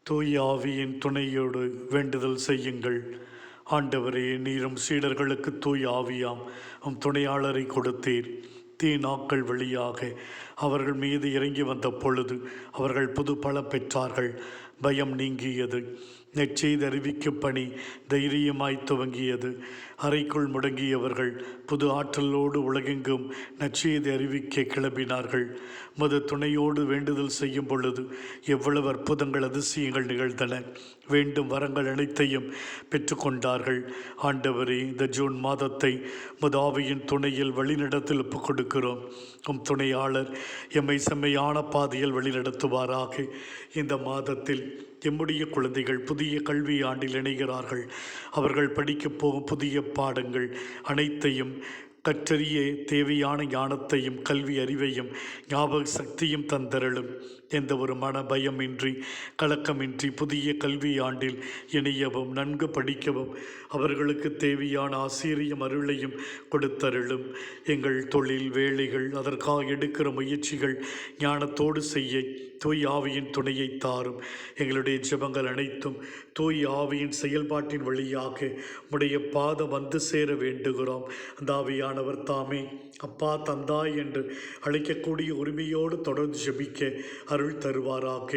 தூய ஆவியின் துணையோடு வேண்டுதல் செய்யுங்கள். ஆண்டவரே, நீரும் சீடர்களுக்கு தூய ஆவியாம் துணையாளரை கொடுத்தீர். நாட்கள் வழியாக அவர்கள் மீது இறங்கி வந்த பொழுது அவர்கள் புது பல பெற்றார்கள். பயம் நீங்கியது. நெச்செய்து அறிவிக்கும் பணி தைரியமாய் துவங்கியது. அறைக்குள் முடங்கியவர்கள் புது ஆற்றலோடு உலகெங்கும் நற்செய்தி அறிவிக்க கிளம்பினார்கள். மது துணையோடு வேண்டுதல் செய்யும் பொழுது எவ்வளவு அற்புதங்கள் அதிசயங்கள் நிகழ்ந்தன. வேண்டும் வரங்கள் அனைத்தையும் பெற்றுக்கொண்டார்கள். ஆண்டவரே, இந்த ஜூன் மாதத்தை முதாவியின் துணையில் வழிநடத்தில் ஒப்புக் கொடுக்கிறோம். துணையாளர் எம்மை செம்மையான பாதையில் வழிநடத்துவாராக. இந்த மாதத்தில் எம்முடைய குழந்தைகள் புதிய கல்வி ஆண்டில் இணைகிறார்கள். அவர்கள் படிக்கப் போகும் புதிய பாடங்கள் அனைத்தையும் கற்றறிய தேவையான ஞானத்தையும் கல்வி அறிவையும் ஞாபக சக்தியும் தந்தருளும். எந்த ஒரு மன பயமின்றி கலக்கமின்றி புதிய கல்வி ஆண்டில் இணையவும் நன்கு படிக்கவும் அவர்களுக்கு தேவையான ஆசிரியம் அருளையும் கொடுத்தருளும். எங்கள் தொழில் வேலைகள் அதற்காக எடுக்கிற முயற்சிகள் ஞானத்தோடு செய்ய தூய் ஆவியின் துணையை தாரும். எங்களுடைய ஜெபங்கள் அனைத்தும் தூய் ஆவியின் செயல்பாட்டின் வழியாக உடைய பாதம் வந்து சேர வேண்டுகிறோம். அந்த ஆவியானவர் தாமே அப்பா தந்தாய் என்று அழைக்கக்கூடிய உரிமையோடு தொடர்ந்து ஜெபிக்க அருள் தருவாராக.